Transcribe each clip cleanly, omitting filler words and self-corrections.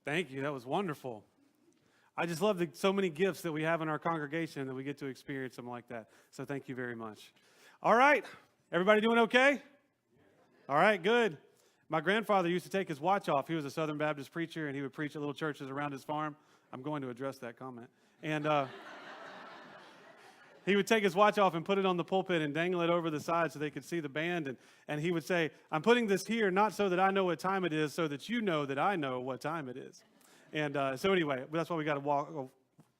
Thank you. That was wonderful. I just love so many gifts that we have in our congregation that we get to experience them like that. So thank you very much. All right. Everybody doing okay? All right, good. My grandfather used to take his watch off. He was a Southern Baptist preacher, and he would preach at little churches around his farm. I'm going to address that comment. And he would take his watch off and put it on the pulpit and dangle it over the side so they could see the band. And he would say, I'm putting this here not so that I know what time it is, so that you know that I know what time it is. And so anyway, that's why we got a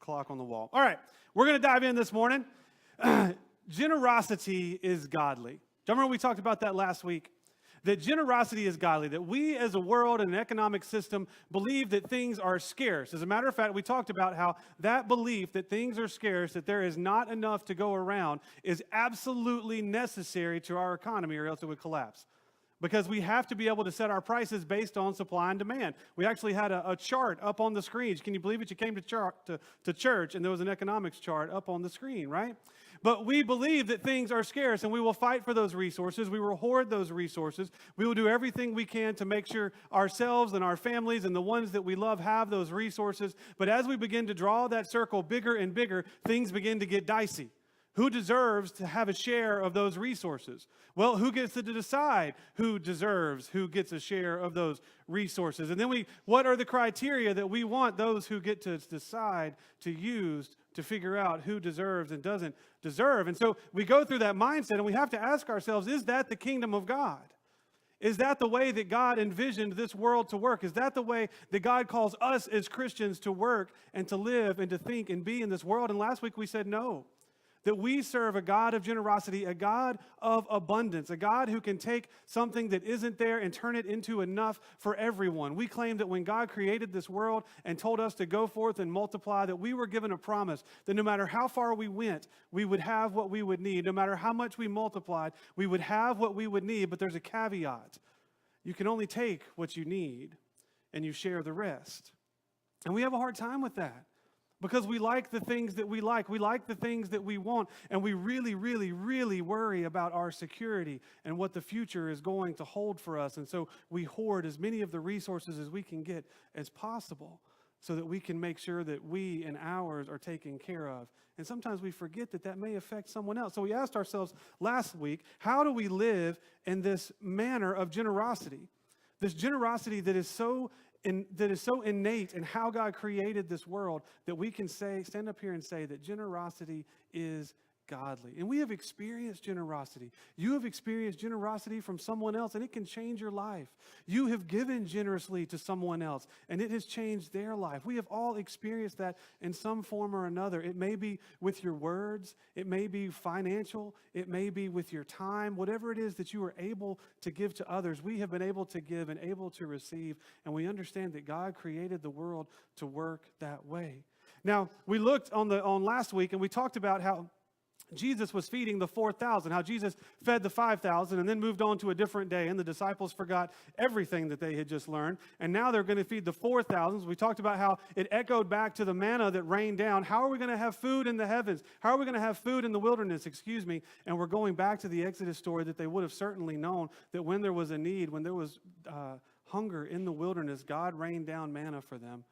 clock on the wall. All right, we're going to dive in this morning. Generosity is godly. Do you remember we talked about that last week? That generosity is godly, that we as a world and an economic system believe that things are scarce. As a matter of fact, we talked about how that belief that things are scarce, that there is not enough to go around, is absolutely necessary to our economy, or else it would collapse. Because we have to be able to set our prices based on supply and demand. We actually had a chart up on the screens. Can you believe it? You came to church and there was an economics chart up on the screen, right? But we believe that things are scarce and we will fight for those resources. We will hoard those resources. We will do everything we can to make sure ourselves and our families and the ones that we love have those resources. But as we begin to draw that circle bigger and bigger, things begin to get dicey. Who deserves to have a share of those resources? Well, who gets to decide who gets a share of those resources? And then what are the criteria that we want those who get to decide to use to figure out who deserves and doesn't deserve? And so we go through that mindset and we have to ask ourselves, is that the kingdom of God? Is that the way that God envisioned this world to work? Is that the way that God calls us as Christians to work and to live and to think and be in this world? And last week we said no. That we serve a God of generosity, a God of abundance, a God who can take something that isn't there and turn it into enough for everyone. We claim that when God created this world and told us to go forth and multiply, that we were given a promise that no matter how far we went, we would have what we would need. No matter how much we multiplied, we would have what we would need. But there's a caveat. You can only take what you need and you share the rest. And we have a hard time with that. Because we like the things that we like the things that we want, and we really, really, really worry about our security and what the future is going to hold for us. And so we hoard as many of the resources as we can get as possible so that we can make sure that we and ours are taken care of. And sometimes we forget that that may affect someone else. So we asked ourselves last week, how do we live in this manner of generosity? This generosity that is so innate in how God created this world that we can stand up here and say that generosity is godly. And we have experienced generosity. You have experienced generosity from someone else, and it can change your life. You have given generously to someone else, and it has changed their life. We have all experienced that in some form or another. It may be with your words. It may be financial. It may be with your time. Whatever it is that you are able to give to others, we have been able to give and able to receive, and we understand that God created the world to work that way. Now, we looked on last week, and we talked about how Jesus was feeding the 4,000, how Jesus fed the 5,000 and then moved on to a different day, and the disciples forgot everything that they had just learned, and now they're going to feed the 4,000. We talked about how it echoed back to the manna that rained down. How are we going to have food in the heavens? How are we going to have food in the wilderness? And we're going back to the Exodus story that they would have certainly known that when there was a need, when there was hunger in the wilderness, God rained down manna for them.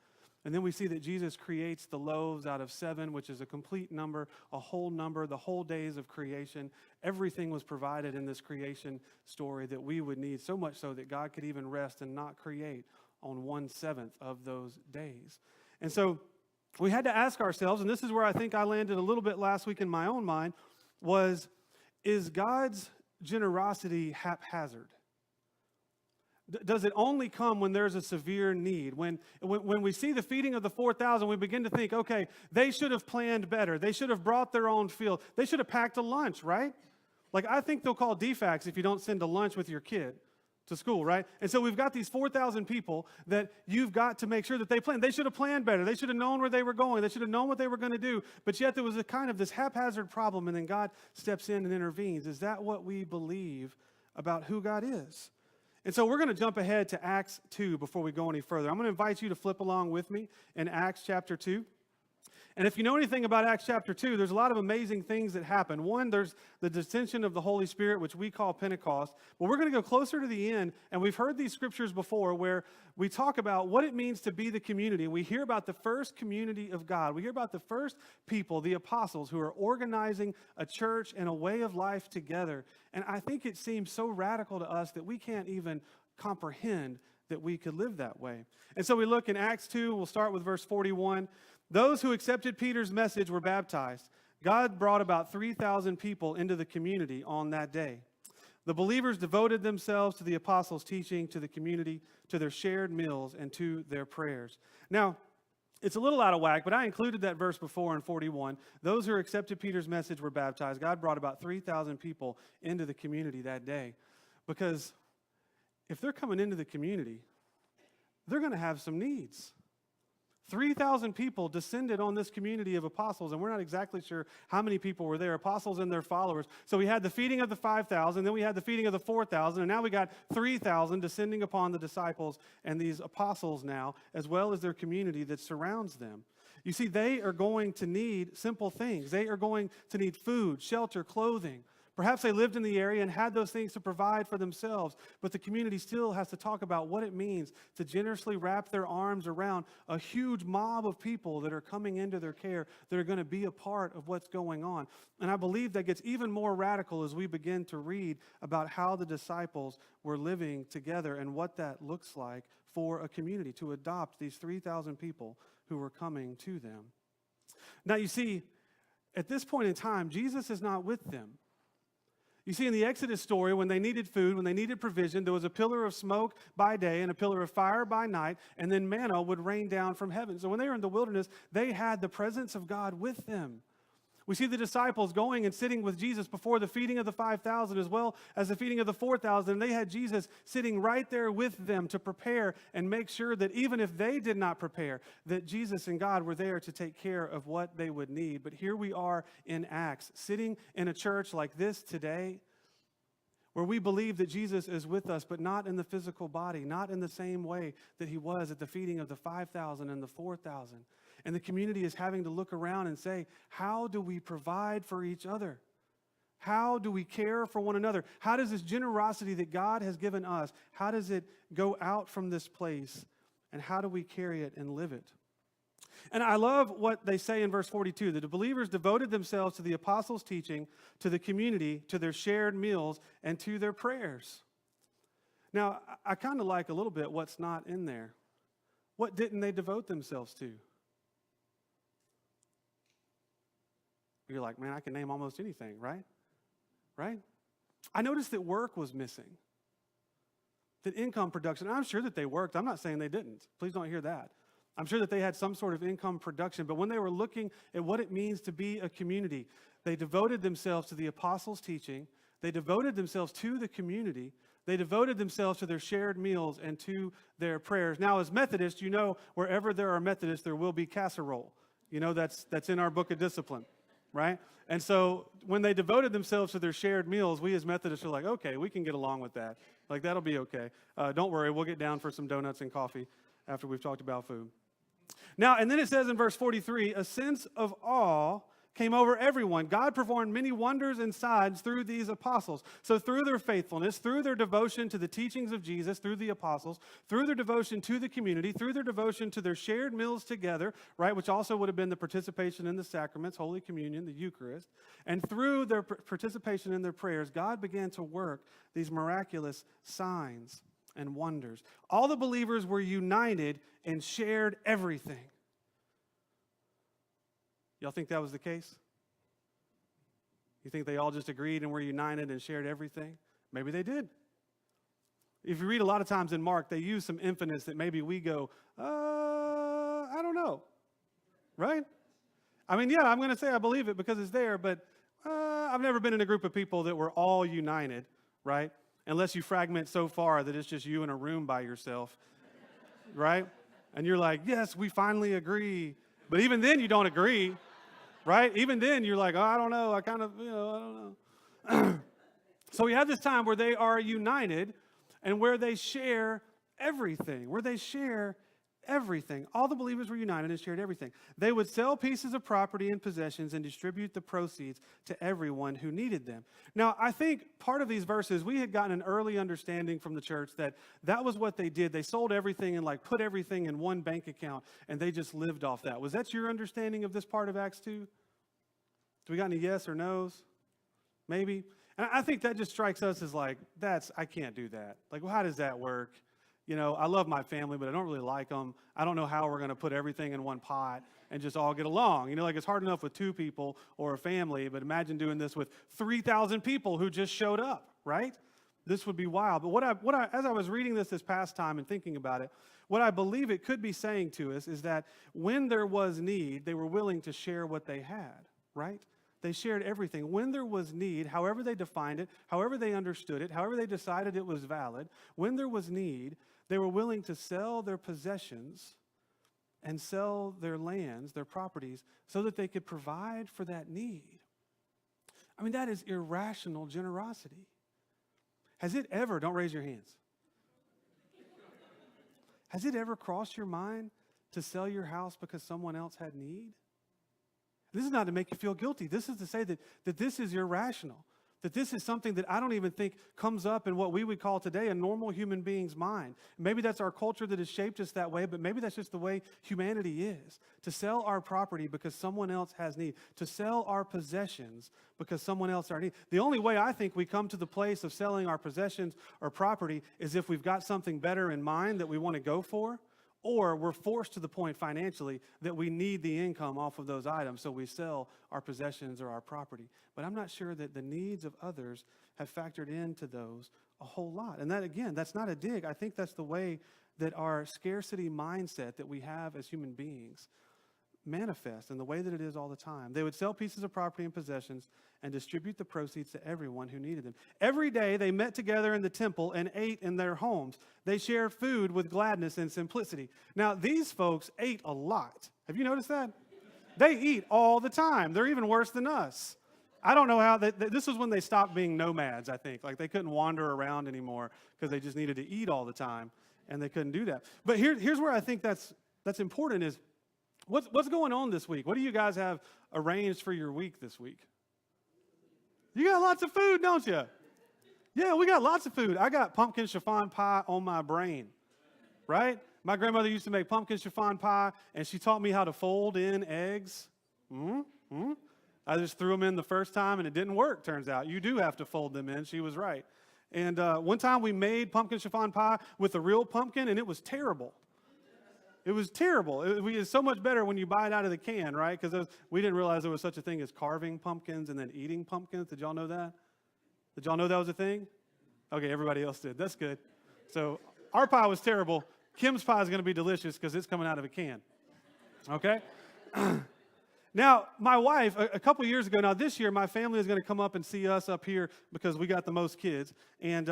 And then we see that Jesus creates the loaves out of 7, which is a complete number, a whole number, the whole days of creation. Everything was provided in this creation story that we would need, so much so that God could even rest and not create on 1/7 of those days. And so we had to ask ourselves, and this is where I think I landed a little bit last week in my own mind, is God's generosity haphazard? Does it only come when there's a severe need? When we see the feeding of the 4,000, we begin to think, okay, they should have planned better. They should have brought their own field. They should have packed a lunch, right? Like, I think they'll call DFACS if you don't send a lunch with your kid to school, right? And so we've got these 4,000 people that you've got to make sure that they plan. They should have planned better. They should have known where they were going. They should have known what they were going to do. But yet there was a kind of this haphazard problem, and then God steps in and intervenes. Is that what we believe about who God is? And so we're going to jump ahead to Acts 2 before we go any further. I'm going to invite you to flip along with me in Acts chapter 2. And if you know anything about Acts chapter 2, there's a lot of amazing things that happen. One, there's the descension of the Holy Spirit, which we call Pentecost. But we're going to go closer to the end, and we've heard these scriptures before where we talk about what it means to be the community. And we hear about the first community of God. We hear about the first people, the apostles, who are organizing a church and a way of life together. And I think it seems so radical to us that we can't even comprehend that we could live that way. And so we look in Acts 2, we'll start with verse 41. Those who accepted Peter's message were baptized. God brought about 3,000 people into the community on that day. The believers devoted themselves to the apostles' teaching, to the community, to their shared meals, and to their prayers. Now, it's a little out of whack, but I included that verse before in 41. Those who accepted Peter's message were baptized. God brought about 3,000 people into the community that day. Because if they're coming into the community, they're going to have some needs. 3,000 people descended on this community of apostles, and we're not exactly sure how many people were there, apostles and their followers. So we had the feeding of the 5,000, then we had the feeding of the 4,000, and now we got 3,000 descending upon the disciples and these apostles now, as well as their community that surrounds them. You see, they are going to need simple things. They are going to need food, shelter, clothing. Perhaps they lived in the area and had those things to provide for themselves, but the community still has to talk about what it means to generously wrap their arms around a huge mob of people that are coming into their care, that are going to be a part of what's going on. And I believe that gets even more radical as we begin to read about how the disciples were living together and what that looks like for a community to adopt these 3,000 people who were coming to them. Now, you see, at this point in time, Jesus is not with them. You see, in the Exodus story, when they needed food, when they needed provision, there was a pillar of smoke by day and a pillar of fire by night, and then manna would rain down from heaven. So when they were in the wilderness, they had the presence of God with them. We see the disciples going and sitting with Jesus before the feeding of the 5,000 as well as the feeding of the 4,000. And they had Jesus sitting right there with them to prepare and make sure that even if they did not prepare, that Jesus and God were there to take care of what they would need. But here we are in Acts, sitting in a church like this today, where we believe that Jesus is with us, but not in the physical body, not in the same way that he was at the feeding of the 5,000 and the 4,000. And the community is having to look around and say, how do we provide for each other? How do we care for one another? How does this generosity that God has given us, how does it go out from this place? And how do we carry it and live it? And I love what they say in verse 42, that the believers devoted themselves to the apostles' teaching, to the community, to their shared meals, and to their prayers. Now, I kind of like a little bit what's not in there. What didn't they devote themselves to? You're like, man, I can name almost anything, right? Right? I noticed that work was missing. That income production, I'm sure that they worked. I'm not saying they didn't. Please don't hear that. I'm sure that they had some sort of income production, but when they were looking at what it means to be a community, they devoted themselves to the apostles' teaching, they devoted themselves to the community, they devoted themselves to their shared meals and to their prayers. Now, as Methodists, you know, wherever there are Methodists, there will be casserole. You know, that's in our book of discipline, right? And so when they devoted themselves to their shared meals, we as Methodists are like, okay, we can get along with that. Like, that'll be okay. Don't worry, we'll get down for some donuts and coffee after we've talked about food. Now, and then it says in verse 43, a sense of awe came over everyone. God performed many wonders and signs through these apostles. So through their faithfulness, through their devotion to the teachings of Jesus, through the apostles, through their devotion to the community, through their devotion to their shared meals together, right, which also would have been the participation in the sacraments, Holy Communion, the Eucharist, and through their participation in their prayers, God began to work these miraculous signs and wonders. All the believers were united and shared everything. Y'all think that was the case? You think they all just agreed and were united and shared everything? Maybe they did. If you read a lot of times in Mark, they use some infinites that maybe we go, I don't know, right? I mean, yeah, I'm going to say I believe it because it's there, but I've never been in a group of people that were all united, right? Unless you fragment so far that it's just you in a room by yourself, right? And you're like, yes, we finally agree. But even then you don't agree, right? Even then you're like, oh, I don't know. I don't know. So we have this time where they are united and where they share everything, everything. All the believers were united and shared everything. They would sell pieces of property and possessions and distribute the proceeds to everyone who needed them. Now, I think part of these verses, we had gotten an early understanding from the church that was what they did. They sold everything and like put everything in one bank account, and they just lived off that. Was that your understanding of this part of Acts 2? Do we got any yes or no's? Maybe? And I think that just strikes us as like, I can't do that. Like, well, how does that work? You know, I love my family, but I don't really like them. I don't know how we're going to put everything in one pot and just all get along. You know, like it's hard enough with 2 people or a family, but imagine doing this with 3,000 people who just showed up, right? This would be wild. But as I was reading this past time and thinking about it, what I believe it could be saying to us is that when there was need, they were willing to share what they had, right? They shared everything. When there was need, however they defined it, however they understood it, however they decided it was valid, when there was need, they were willing to sell their possessions and sell their lands, their properties, so that they could provide for that need. I mean, that is irrational generosity. Has it ever, don't raise your hands, has it ever crossed your mind to sell your house because someone else had need? This is not to make you feel guilty. This is to say that this is irrational. That this is something that I don't even think comes up in what we would call today a normal human being's mind. Maybe that's our culture that has shaped us that way, but maybe that's just the way humanity is. To sell our property because someone else has need. To sell our possessions because someone else has need. The only way I think we come to the place of selling our possessions or property is if we've got something better in mind that we want to go for, or we're forced to the point financially that we need the income off of those items, so we sell our possessions or our property. But I'm not sure that the needs of others have factored into those a whole lot. And that, again, that's not a dig. I think that's the way that our scarcity mindset that we have as human beings manifests in the way that it is all the time. They would sell pieces of property and possessions and distribute the proceeds to everyone who needed them. Every day they met together in the temple and ate in their homes. They shared food with gladness and simplicity. Now, these folks ate a lot. Have you noticed that? They eat all the time. They're even worse than us. I don't know how, this was when they stopped being nomads, I think. Like they couldn't wander around anymore because they just needed to eat all the time, and they couldn't do that. But here's where I think that's important is, what's going on this week? What do you guys have arranged for your week this week? You got lots of food, don't you? Yeah, we got lots of food. I got pumpkin chiffon pie on my brain, right? My grandmother used to make pumpkin chiffon pie, and she taught me how to fold in eggs. I just threw them in the first time, and it didn't work, turns out. You do have to fold them in. She was right. And one time we made pumpkin chiffon pie with a real pumpkin, and it was terrible. It was terrible. It's so much better when you buy it out of the can, right? Because we didn't realize there was such a thing as carving pumpkins and then eating pumpkins. Did y'all know that? Did y'all know that was a thing? Okay, everybody else did. That's good. So our pie was terrible. Kim's pie is going to be delicious because it's coming out of a can. Okay? Now, my wife, a couple years ago, now this year, my family is going to come up and see us up here because we got the most kids. And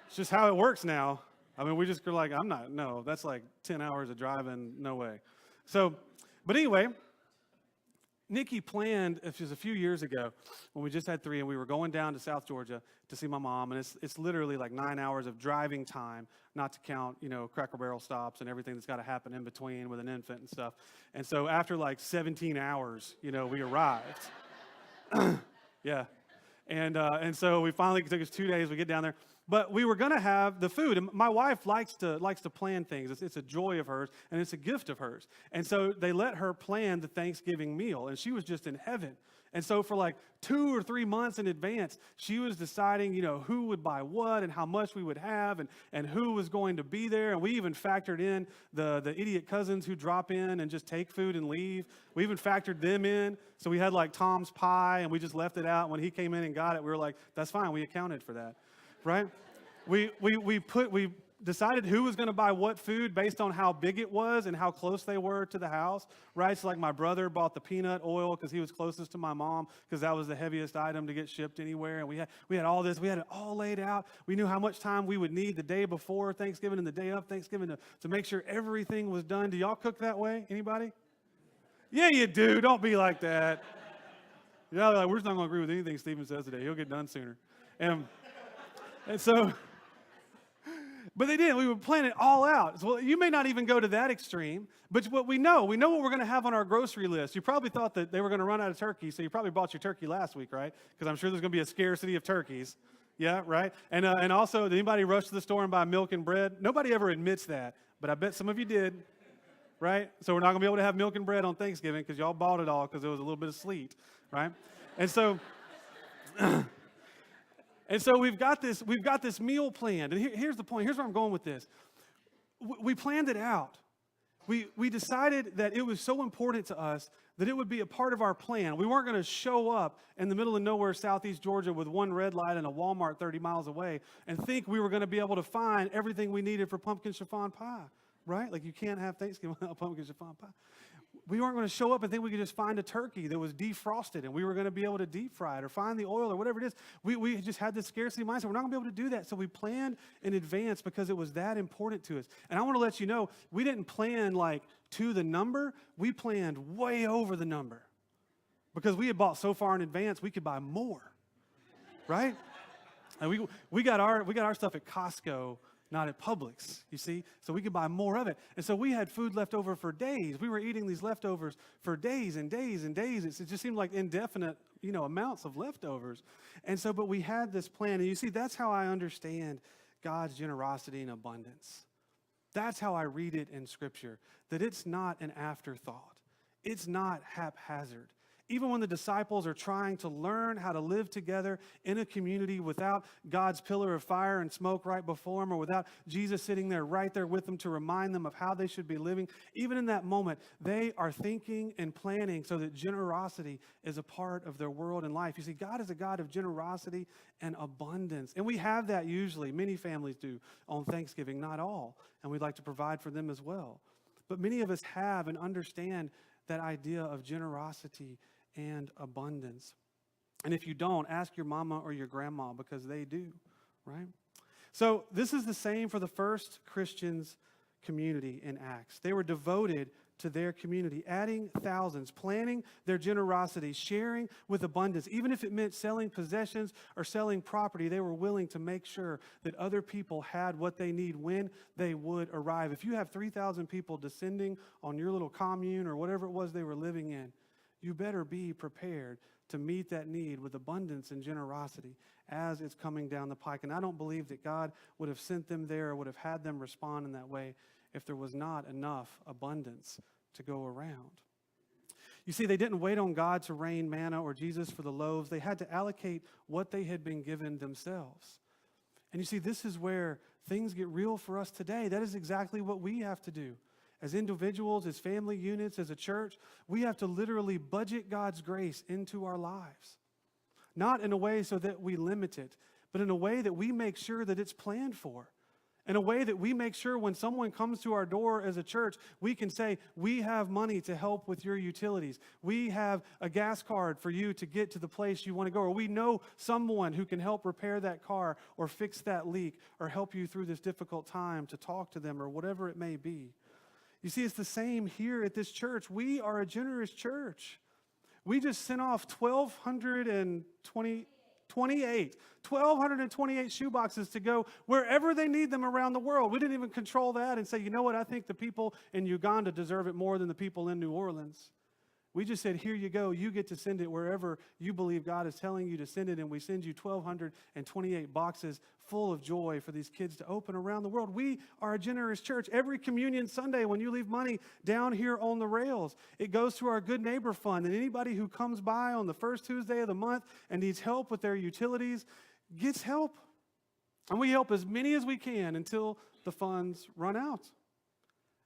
it's just how it works now. I mean, we just go like, that's like 10 hours of driving, no way. So, but anyway, Nikki planned, it was a few years ago, when we just had 3, and we were going down to South Georgia to see my mom, and it's literally like 9 hours of driving time, not to count, Cracker Barrel stops and everything that's got to happen in between with an infant and stuff. And so after like 17 hours, we arrived. Yeah. And so we finally, it took us 2 days, we get down there. But we were going to have the food. And my wife likes to plan things. It's a joy of hers, and it's a gift of hers. And so they let her plan the Thanksgiving meal, and she was just in heaven. And so for like 2 or 3 months in advance, she was deciding, who would buy what and how much we would have and who was going to be there. And we even factored in the idiot cousins who drop in and just take food and leave. We even factored them in. So we had like Tom's pie, and we just left it out. When he came in and got it, we were like, that's fine. We accounted for that. Right? We decided who was going to buy what food based on how big it was and how close they were to the house, right? So like my brother bought the peanut oil because he was closest to my mom because that was the heaviest item to get shipped anywhere. And we had all this. We had it all laid out. We knew how much time we would need the day before Thanksgiving and the day of Thanksgiving to make sure everything was done. Do y'all cook that way? Anybody? Yeah, you do. Don't be like that. Like, we're just not going to agree with anything Stephen says today. He'll get done sooner. And so But they didn't. We would plan it all out. So you may not even go to that extreme, but what we know what we're going to have on our grocery list. You probably thought that they were going to run out of turkey, so you probably bought your turkey last week, right? Because I'm sure there's going to be a scarcity of turkeys. Yeah, right? And also, did anybody rush to the store and buy milk and bread? Nobody ever admits that, but I bet some of you did, right? So we're not going to be able to have milk and bread on Thanksgiving because y'all bought it all because there was a little bit of sleet, right? And so... And so we've got this meal planned. And here's the point. Here's where I'm going with this. We planned it out. We decided that it was so important to us that it would be a part of our plan. We weren't going to show up in the middle of nowhere, Southeast Georgia, with one red light and a Walmart 30 miles away and think we were going to be able to find everything we needed for pumpkin chiffon pie, right? Like you can't have Thanksgiving without pumpkin chiffon pie. We weren't going to show up and think we could just find a turkey that was defrosted and we were going to be able to deep fry it or find the oil or whatever it is. We just had this scarcity mindset. We're not going to be able to do that. So we planned in advance because it was that important to us. And I want to let you know, we didn't plan like to the number. We planned way over the number because we had bought so far in advance, we could buy more, right? And we got our stuff at Costco, not at Publix, you see? So we could buy more of it. And so we had food left over for days. We were eating these leftovers for days and days and days. It just seemed like indefinite, amounts of leftovers. And so, but we had this plan. And you see, that's how I understand God's generosity and abundance. That's how I read it in Scripture, that it's not an afterthought. It's not haphazard. Even when the disciples are trying to learn how to live together in a community without God's pillar of fire and smoke right before them, or without Jesus sitting there right there with them to remind them of how they should be living, even in that moment, they are thinking and planning so that generosity is a part of their world and life. You see, God is a God of generosity and abundance. And we have that usually. Many families do on Thanksgiving, not all. And we'd like to provide for them as well. But many of us have and understand that idea of generosity and abundance. And if you don't, ask your mama or your grandma because they do, right? So this is the same for the first Christians community in Acts. They were devoted to their community, adding thousands, planning their generosity, sharing with abundance. Even if it meant selling possessions or selling property, they were willing to make sure that other people had what they need when they would arrive. If you have 3,000 people descending on your little commune or whatever it was they were living in, you better be prepared to meet that need with abundance and generosity as it's coming down the pike. And I don't believe that God would have sent them there or would have had them respond in that way if there was not enough abundance to go around. You see, they didn't wait on God to rain manna or Jesus for the loaves. They had to allocate what they had been given themselves. And you see, this is where things get real for us today. That is exactly what we have to do. As individuals, as family units, as a church, we have to literally budget God's grace into our lives. Not in a way so that we limit it, but in a way that we make sure that it's planned for. In a way that we make sure when someone comes to our door as a church, we can say, we have money to help with your utilities. We have a gas card for you to get to the place you want to go. Or we know someone who can help repair that car or fix that leak or help you through this difficult time to talk to them or whatever it may be. You see, it's the same here at this church. We are a generous church. We just sent off 1,228 shoeboxes to go wherever they need them around the world. We didn't even control that and say, you know what, I think the people in Uganda deserve it more than the people in New Orleans. We just said, here you go. You get to send it wherever you believe God is telling you to send it, and we send you 1,228 boxes full of joy for these kids to open around the world. We are a generous church. Every communion Sunday, when you leave money down here on the rails, it goes to our Good Neighbor Fund, and anybody who comes by on the first Tuesday of the month and needs help with their utilities gets help. And we help as many as we can until the funds run out.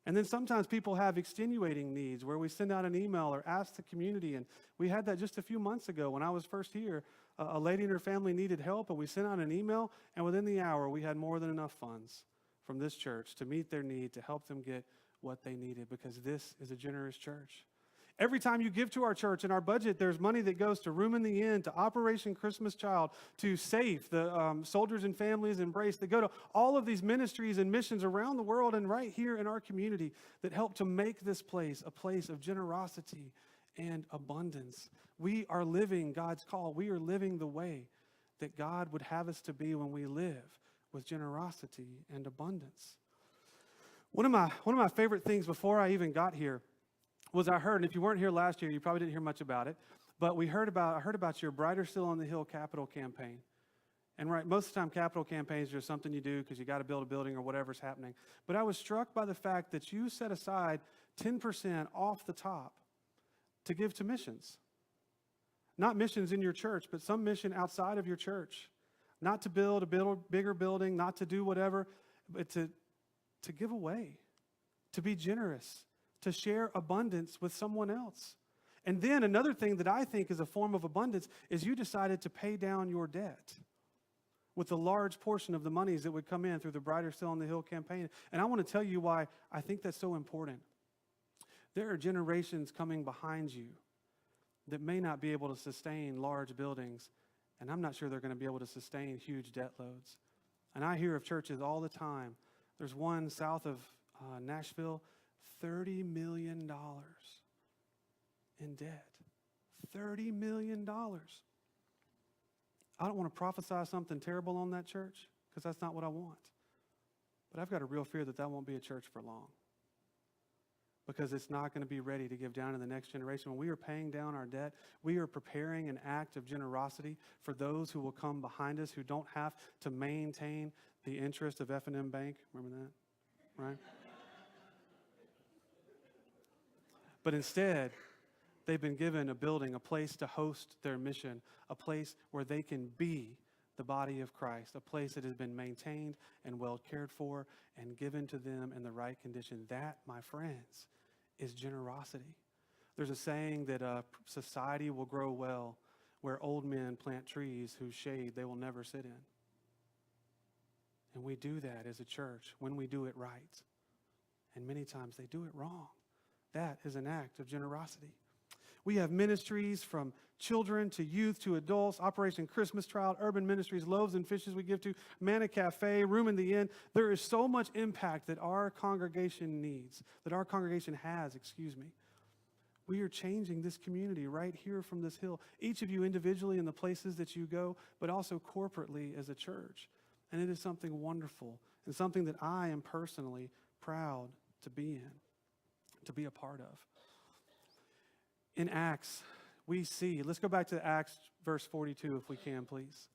And then sometimes people have extenuating needs where we send out an email or ask the community. And we had that just a few months ago when I was first here. A lady and her family needed help, and we sent out an email. And within the hour, we had more than enough funds from this church to meet their need, to help them get what they needed, because this is a generous church. Every time you give to our church in our budget, there's money that goes to Room in the Inn, to Operation Christmas Child, to SAFE, the Soldiers and Families Embrace, that go to all of these ministries and missions around the world and right here in our community that help to make this place a place of generosity and abundance. We are living God's call. We are living the way that God would have us to be when we live with generosity and abundance. One of my favorite things before I even got here was I heard, and if you weren't here last year, you probably didn't hear much about it, but I heard about your Brighter Still on the Hill capital campaign. And right, most of the time capital campaigns are just something you do because you got to build a building or whatever's happening. But I was struck by the fact that you set aside 10% off the top to give to missions. Not missions in your church, but some mission outside of your church. Not to build a bigger building, not to do whatever, but to give away, to be generous, to share abundance with someone else. And then another thing that I think is a form of abundance is you decided to pay down your debt with a large portion of the monies that would come in through the Brighter Still on the Hill campaign. And I want to tell you why I think that's so important. There are generations coming behind you that may not be able to sustain large buildings, and I'm not sure they're going to be able to sustain huge debt loads. And I hear of churches all the time. There's one south of Nashville, $30 million in debt. $30 million. I don't want to prophesy something terrible on that church because that's not what I want. But I've got a real fear that that won't be a church for long because it's not going to be ready to give down to the next generation. When we are paying down our debt, we are preparing an act of generosity for those who will come behind us who don't have to maintain the interest of F&M Bank. Remember that? Right? But instead, they've been given a building, a place to host their mission, a place where they can be the body of Christ, a place that has been maintained and well cared for and given to them in the right condition. That, my friends, is generosity. There's a saying that society will grow well where old men plant trees whose shade they will never sit in. And we do that as a church when we do it right. And many times they do it wrong. That is an act of generosity. We have ministries from children to youth to adults, Operation Christmas Child, urban ministries, loaves and fishes we give to, Manna Cafe, Room in the Inn. There is so much impact that our congregation needs, that our congregation has, We are changing this community right here from this hill, each of you individually in the places that you go, but also corporately as a church. And it is something wonderful and something that I am personally proud to be in, to be a part of. In Acts, we see, let's go back to Acts verse 42 if we can, please.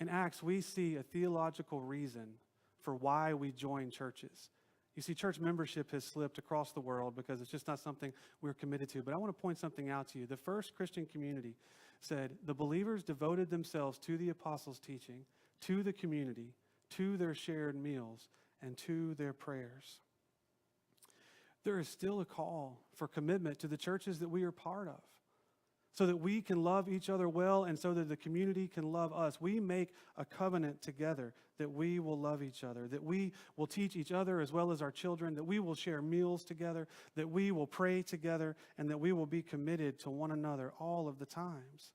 In Acts, we see a theological reason for why we join churches. You see, church membership has slipped across the world because it's just not something we're committed to. But I want to point something out to you. The first Christian community said the believers devoted themselves to the apostles' teaching, to the community, to their shared meals, and to their prayers. There is still a call for commitment to the churches that we are part of so that we can love each other well and so that the community can love us. We make a covenant together that we will love each other, that we will teach each other as well as our children, that we will share meals together, that we will pray together, and that we will be committed to one another all of the times.